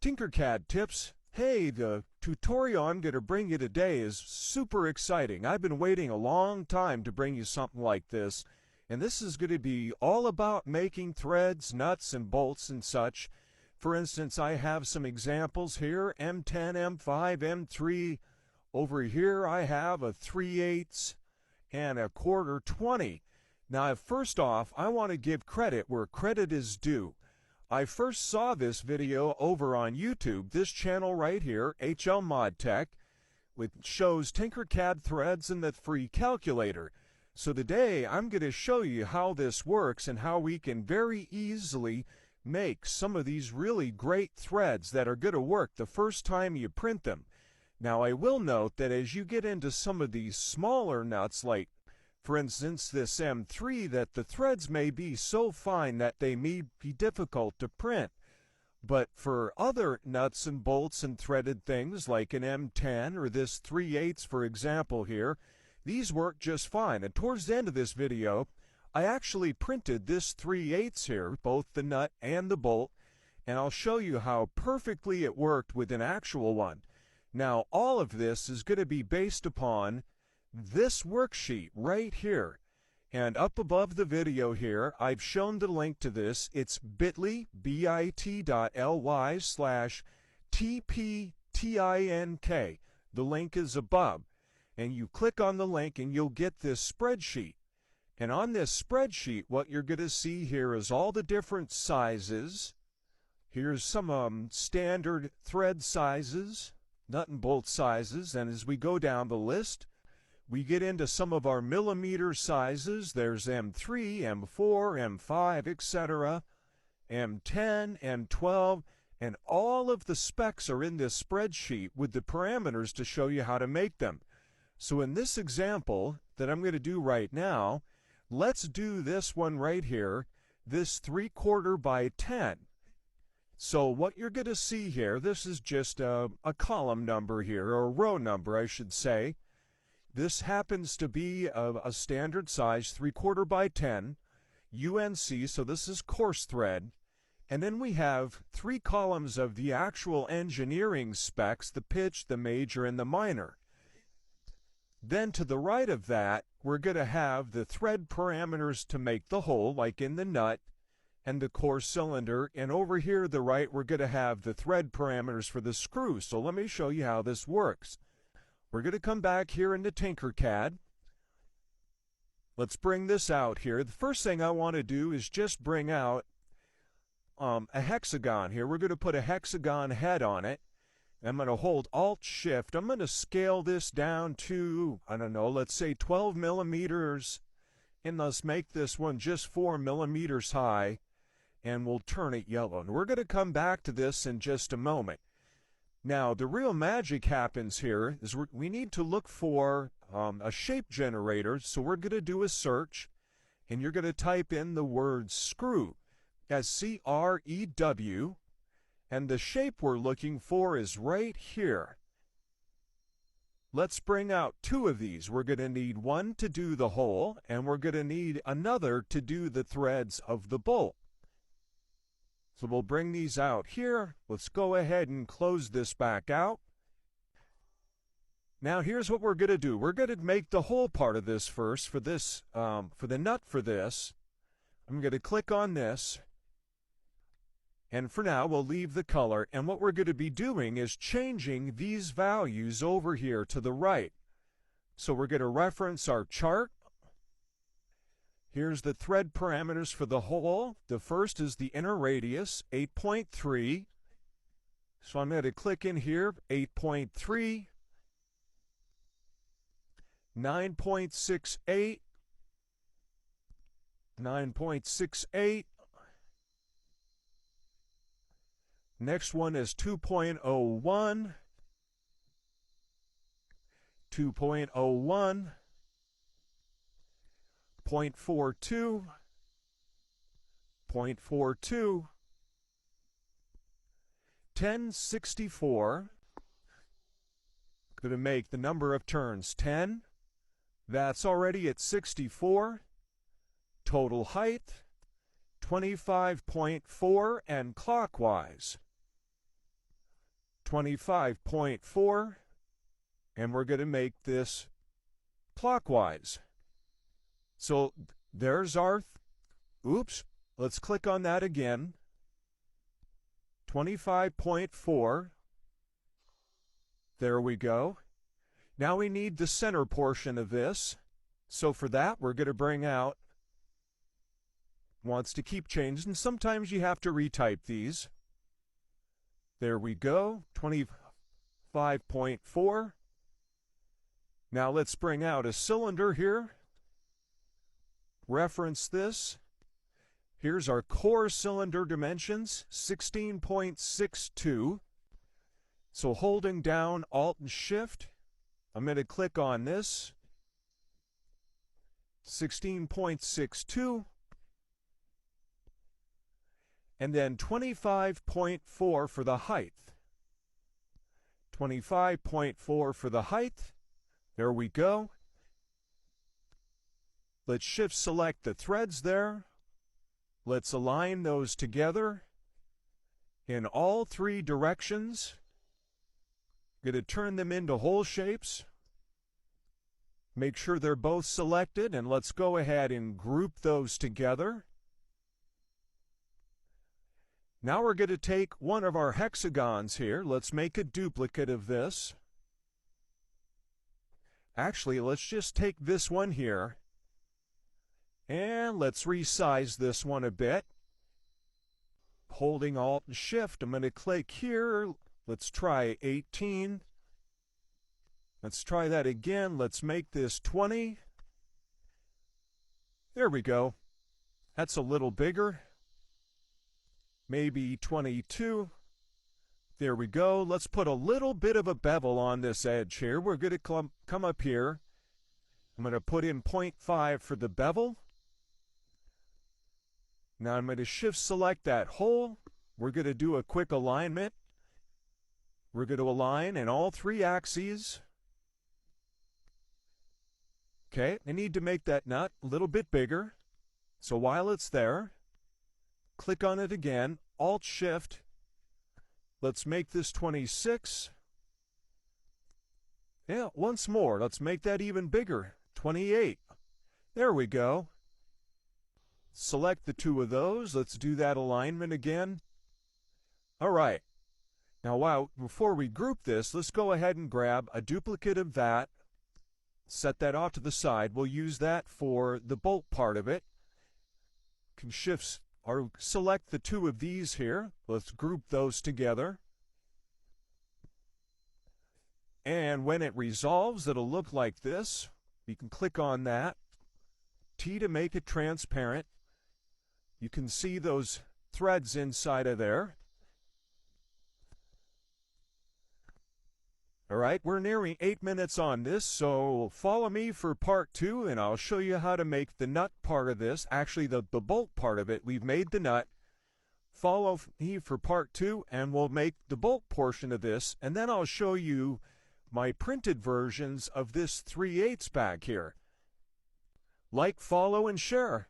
TinkerCAD tips. Hey, the tutorial I'm going to bring you today is super exciting. I've been waiting a long time to bring you something like this, and this is going to be all about making threads, nuts, and bolts and such. For instance, I have some examples here, M10, M5, M3. Over here I have a 3/8 and a 1/4 20. Now, first off, I want to give credit where credit is due. I first saw this video over on YouTube, this channel right here, HL Mod Tech, which shows TinkerCAD threads and the free calculator. So today I'm going to show you how this works and how we can very easily make some of these really great threads that are going to work the first time you print them. Now, I will note that as you get into some of these smaller nuts, like for instance this M3, that the threads may be so fine that they may be difficult to print. But for other nuts and bolts and threaded things like an M10 or this 3/8 for example here, these work just fine. And towards the end of this video, I actually printed this 3/8 here, both the nut and the bolt, and I'll show you how perfectly it worked with an actual one. Now, all of this is going to be based upon this worksheet right here. And up above the video here, I've shown the link to this. It's bit.ly/TPTINK. The link is above. And you click on the link and you'll get this spreadsheet. And on this spreadsheet, what you're going to see here is all the different sizes. Here's some standard thread sizes, nut and bolt sizes. And as we go down the list, we get into some of our millimeter sizes. There's M3, M4, M5, etc., M10, M12, and all of the specs are in this spreadsheet with the parameters to show you how to make them. So in this example that I'm going to do right now, let's do this one right here, this 3/4 by 10. So what you're going to see here, this is just a column number here, or a row number I should say. This happens to be a standard size 3/4 by 10 UNC, so this is coarse thread. And then we have 3 columns of the actual engineering specs, the pitch, the major, and the minor. Then to the right of that, we're going to have the thread parameters to make the hole, like in the nut and the core cylinder. And over here to the right, we're going to have the thread parameters for the screw. So let me show you how this works. We're going to come back here into TinkerCAD. Let's bring this out here. The first thing I want to do is just bring out a hexagon here. We're going to put a hexagon head on it. I'm going to hold Alt-Shift. I'm going to scale this down to, I don't know, let's say 12 millimeters. And let's make this one just 4 millimeters high. And we'll turn it yellow. And we're going to come back to this in just a moment. Now, the real magic happens here is we need to look for a shape generator. So we're going to do a search, and you're going to type in the word screw as CREW, and the shape we're looking for is right here. Let's bring out 2 of these. We're going to need one to do the hole, and we're going to need another to do the threads of the bolt. So we'll bring these out here. Let's go ahead and close this back out. Now here's what we're going to do. We're going to make the whole part of this first for this, for the nut for this. I'm going to click on this. And for now, we'll leave the color. And what we're going to be doing is changing these values over here to the right. So we're going to reference our chart. Here's the thread parameters for the hole. The first is the inner radius, 8.3. So I'm going to click in here, 8.3, 9.68, 9.68. Next one is 2.01, 2.01, 0.42, 0.42, 1064. Going to make the number of turns 10. That's already at 64. Total height 25.4 and clockwise. 25.4, and we're going to make this clockwise. So there's our, oops, let's click on that again. 25.4. There we go. Now we need the center portion of this. So for that, we're going to bring out, wants to keep changing. Sometimes you have to retype these. There we go, 25.4. Now let's bring out a cylinder here. Reference this. Here's our core cylinder dimensions, 16.62. So holding down Alt and Shift, I'm going to click on this, 16.62, and then 25.4 for the height. 25.4 for the height. There we go. Let's shift select the threads there. Let's align those together in all three directions. Going to turn them into hole shapes. Make sure they're both selected, and let's go ahead and group those together. Now we're going to take one of our hexagons here. Let's make a duplicate of this. Actually, let's just take this one here, and let's resize this one a bit. Holding Alt and Shift, I'm going to click here. Let's try 18. Let's try that again. Let's make this 20. There we go. That's a little bigger. Maybe 22. There we go. Let's put a little bit of a bevel on this edge here. We're going to come up here. I'm going to put in 0.5 for the bevel. Now I'm going to shift select that hole. We're going to do a quick alignment. We're going to align in all three axes. Okay, I need to make that nut a little bit bigger. So while it's there, click on it again, Alt-Shift. Let's make this 26. Yeah, once more, let's make that even bigger, 28. There we go. Select the two of those. Let's do that alignment again. All right. Now, before we group this, let's go ahead and grab a duplicate of that. Set that off to the side. We'll use that for the bolt part of it. Can shift or select the two of these here. Let's group those together. And when it resolves, it'll look like this. You can click on that. T to make it transparent. You can see those threads inside of there. All right, we're nearing 8 minutes on this, so follow me for part 2, and I'll show you how to make the nut part of this. Actually, the bolt part of it, we've made the nut. Follow me for part 2, and we'll make the bolt portion of this, and then I'll show you my printed versions of this 3/8 bag here. Like, follow, and share.